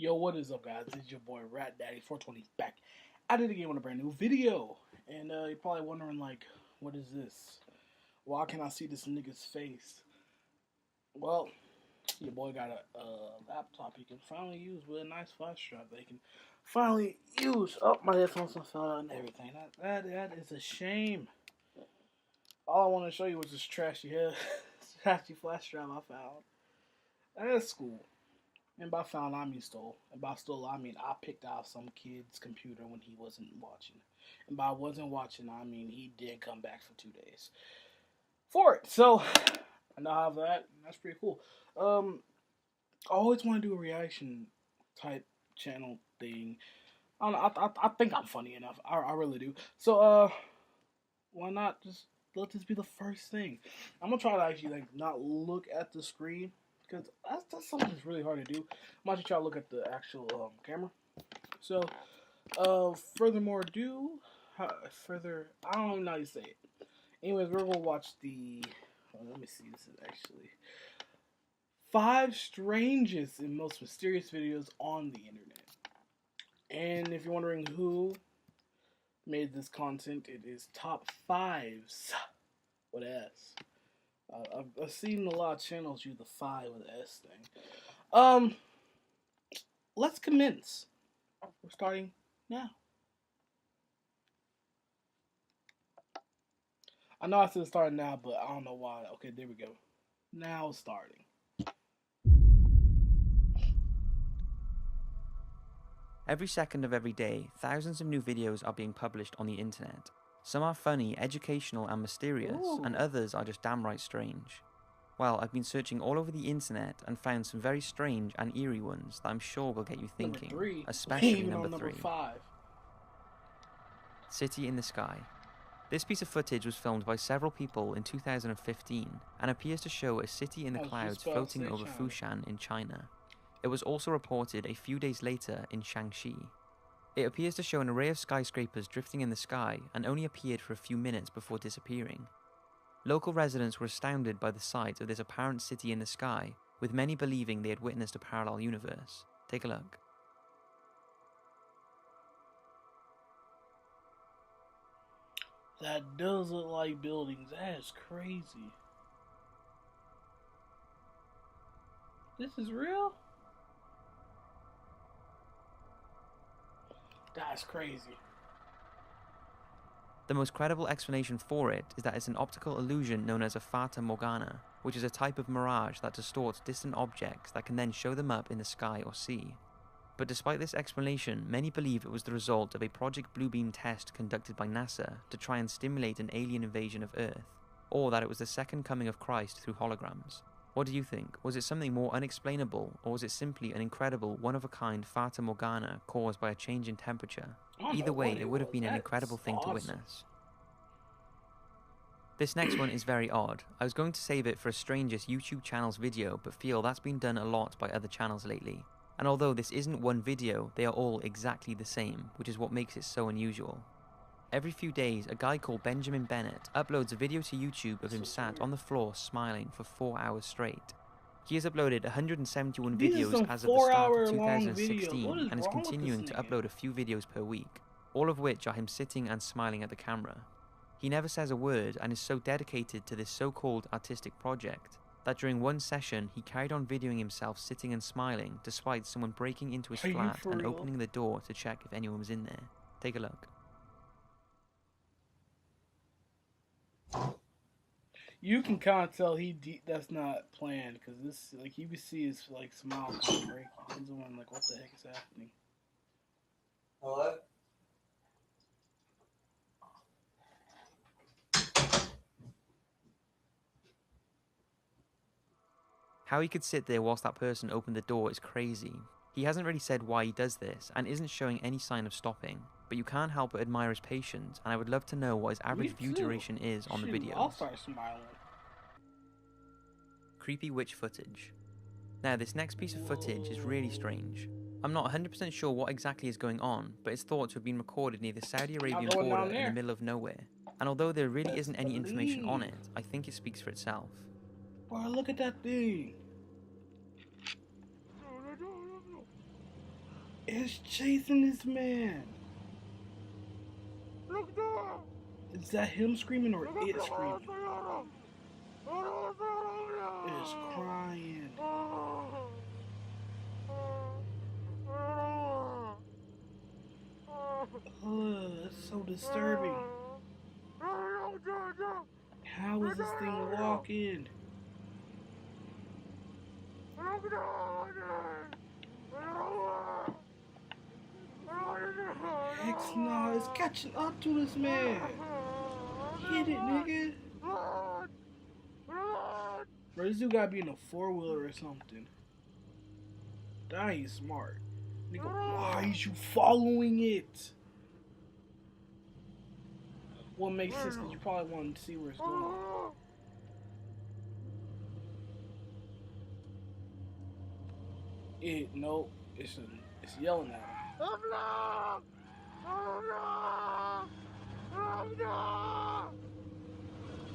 Yo, what is up, guys? This is your boy Rat Daddy 420 back at it again with a brand new video. And you're probably wondering, like, what is this? Why can't I see this nigga's face? Well, your boy got a laptop he can finally use with a nice flash drive that he can finally use. Oh, my headphones fell out and everything. That is a shame. All I want to show you was this trashy trashy flash drive I found. That's cool. And by found, I mean stole. And by stole, I mean I picked out some kid's computer when he wasn't watching. And by wasn't watching, I mean he did come back for 2 days for it. So, I now have that. That's pretty cool. I always want to do a reaction type channel thing. I don't know, I think I'm funny enough. I really do. So, why not just let this be the first thing? I'm going to try to actually not look at the screen. Because that's something that's really hard to do. I'm actually trying to look at the actual camera. So, furthermore ado, I don't even know how you say it. Anyways, we're going to watch the, let me see, this is actually 5 strangest and most mysterious videos on the internet. And if you're wondering who made this content, it is Top 5s with an S. I've seen a lot of channels use the 5 with the S thing. Let's commence. We're starting now. I know I said starting now, but I don't know why. Okay, there we go. Now starting. Every second of every day, thousands of new videos are being published on the internet. Some are funny, educational and mysterious, and others are just downright strange. Well, I've been searching all over the internet and found some very strange and eerie ones that I'm sure will get you thinking, especially number 5. City in the Sky. This piece of footage was filmed by several people in 2015 and appears to show a city in the clouds floating over Fushan in China. It was also reported a few days later in Shaanxi. It appears to show an array of skyscrapers drifting in the sky and only appeared for a few minutes before disappearing. Local residents were astounded by the sight of this apparent city in the sky, with many believing they had witnessed a parallel universe. Take a look. That does look like buildings. That is crazy. This is real? That's crazy. The most credible explanation for it is that it's an optical illusion known as a fata morgana, which is a type of mirage that distorts distant objects that can then show them up in the sky or sea. But despite this explanation, many believe it was the result of a Project Bluebeam test conducted by NASA to try and stimulate an alien invasion of Earth, or that it was the second coming of Christ through holograms. What do you think? Was it something more unexplainable, or was it simply an incredible, one-of-a-kind fata morgana caused by a change in temperature? Either way, it would have been an incredible thing to witness. This next one is very odd. I was going to save it for a strangest YouTube channel's video, but feel that's been done a lot by other channels lately. And although this isn't one video, they are all exactly the same, which is what makes it so unusual. Every few days, a guy called Benjamin Bennett uploads a video to YouTube of him sat on the floor smiling for 4 hours straight. He has uploaded 171 videos as of the start of 2016 and is continuing to upload a few videos per week, all of which are him sitting and smiling at the camera. He never says a word and is so dedicated to this so-called artistic project that during one session he carried on videoing himself sitting and smiling despite someone breaking into his flat and opening the door to check if anyone was in there. Take a look. You can kind of tell that's not planned, because this, you can see his smile kind of break. He's the one what the heck is happening? What? How he could sit there whilst that person opened the door is crazy. He hasn't really said why he does this and isn't showing any sign of stopping, but you can't help but admire his patience, and I would love to know what his average view duration is on the videos. I'll start smiling. Creepy witch footage. Now this next piece of footage is really strange. I'm not 100% sure what exactly is going on, but it's thought to have been recorded near the Saudi Arabian border in the middle of nowhere. And although there really isn't any information on it, I think it speaks for itself. Bro, look at that thing. It's chasing this man. Is that him screaming or it screaming? It's crying. That's so disturbing. How is this thing walking? Heck no, it's catching up to this man. Hit it, nigga. Bro, this dude gotta be in a 4-wheeler or something. That ain't smart. Nigga, why is you following it? Well, it makes sense because you probably want to see where it's going. Nope, it's yelling at him.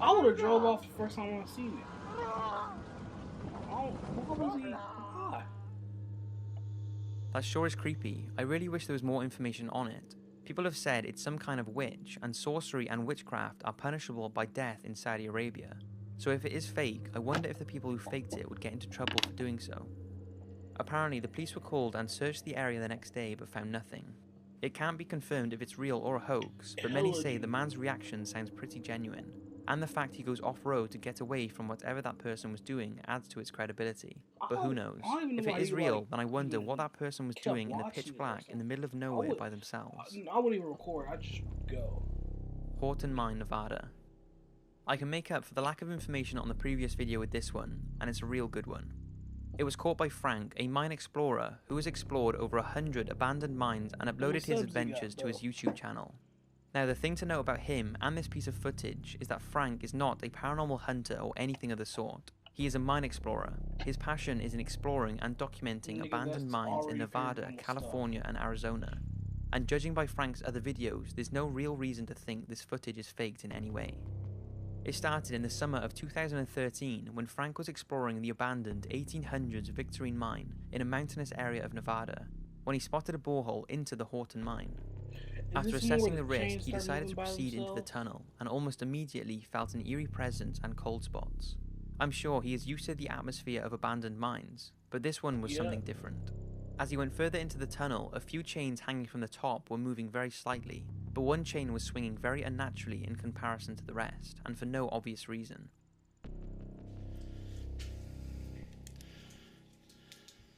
I would have drove off the first time I seen it. Why was he? Why? That sure is creepy. I really wish there was more information on it. People have said it's some kind of witch, and sorcery and witchcraft are punishable by death in Saudi Arabia. So if it is fake, I wonder if the people who faked it would get into trouble for doing so. Apparently, the police were called and searched the area the next day but found nothing. It can't be confirmed if it's real or a hoax, but many say the man's reaction sounds pretty genuine, and the fact he goes off-road to get away from whatever that person was doing adds to its credibility. But who knows? If it is real, then I wonder what that person was doing in the pitch black in the middle of nowhere by themselves. I wouldn't even record, I'd just go. Horton Mine, Nevada. I can make up for the lack of information on the previous video with this one, and it's a real good one. It was caught by Frank, a mine explorer who has explored over 100 abandoned mines and uploaded his adventures to his YouTube channel. Now, the thing to know about him and this piece of footage is that Frank is not a paranormal hunter or anything of the sort. He is a mine explorer. His passion is in exploring and documenting abandoned mines in Nevada, California, and Arizona. And judging by Frank's other videos, there's no real reason to think this footage is faked in any way. It started in the summer of 2013 when Frank was exploring the abandoned 1800s Victorine mine in a mountainous area of Nevada, when he spotted a borehole into the Horton mine. After assessing the risk, he decided to proceed into the tunnel and almost immediately felt an eerie presence and cold spots. I'm sure he is used to the atmosphere of abandoned mines, but this one was something different. As he went further into the tunnel, a few chains hanging from the top were moving very slightly, but one chain was swinging very unnaturally in comparison to the rest, and for no obvious reason.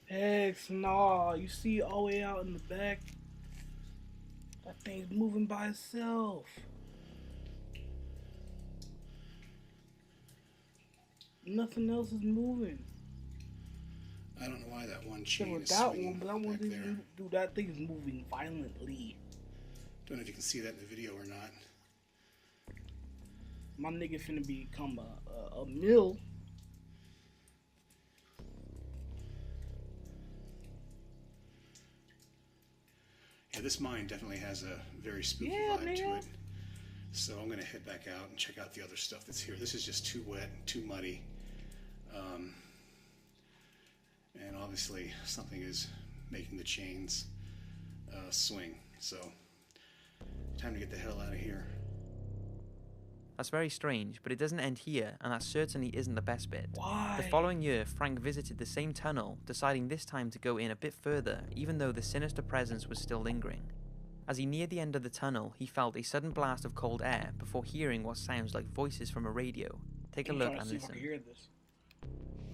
Heck no, you see all the way out in the back? That thing's moving by itself. Nothing else is moving. I don't know why that one chain is that swinging one, but that one back there. dude, that thing is moving violently. Don't know if you can see that in the video or not. My nigga finna become a mill. Yeah, this mine definitely has a very spooky vibe to it. So I'm gonna head back out and check out the other stuff that's here. This is just too wet, too muddy. And obviously something is making the chains swing. So time to get the hell out of here. That's very strange, but it doesn't end here, and that certainly isn't the best bit. Why? The following year, Frank visited the same tunnel, deciding this time to go in a bit further, even though the sinister presence was still lingering. As he neared the end of the tunnel, he felt a sudden blast of cold air before hearing what sounds like voices from a radio. Take a look and listen.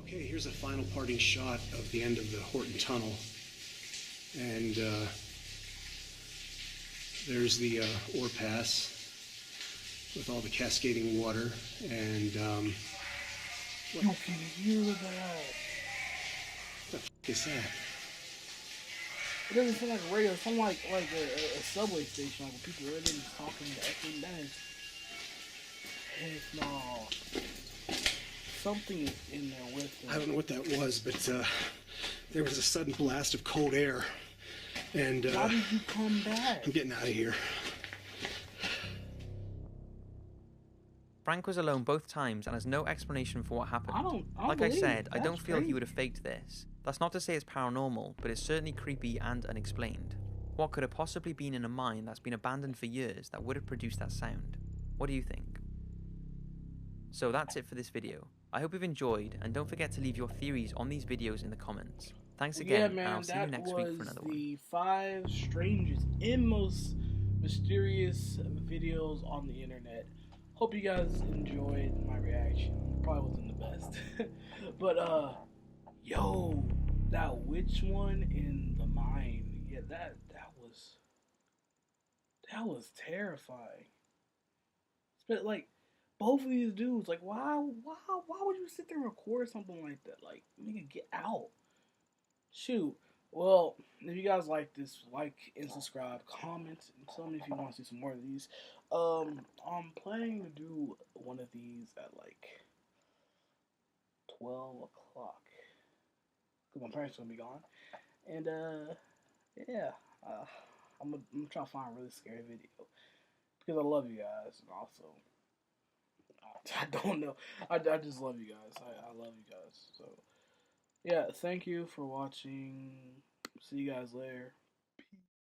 Okay, here's a final parting shot of the end of the Horton Tunnel. And there's the ore pass with all the cascading water. And you can hear that. What the f*** is that? It doesn't sound like a radio. It sounds like a subway station, like when people are really talking to echoing down. Heck no. Something is in there with them. I don't know what that was, but there was a sudden blast of cold air. And why did you come back? I'm getting out of here. Frank was alone both times and has no explanation for what happened. I don't like I believe said, it. I don't That's feel crazy. he would have faked this, That's not to say it's paranormal, but it's certainly creepy and unexplained. What could have possibly been in a mine that's been abandoned for years that would have produced that sound? What do you think? So that's it for this video. I hope you've enjoyed, and don't forget to leave your theories on these videos in the comments. Thanks again, Yeah, and man, I'll see you next week for another one. that was the 5 strangest and most mysterious videos on the internet. Hope you guys enjoyed my reaction. Probably wasn't the best. But, yo, that witch one in the mine, yeah, that was terrifying. But, like, both of these dudes, like, why would you sit there and record something like that? Like, nigga, get out. Shoot. Well, if you guys like this, like and subscribe, comment, and tell me if you want to see some more of these. I'm planning to do one of these at like 12 o'clock. Because my parents are going to be gone. And, yeah. I'm gonna try to find a really scary video. Because I love you guys. And also, I don't know. I just love you guys. I love you guys. So, yeah, thank you for watching. See you guys later.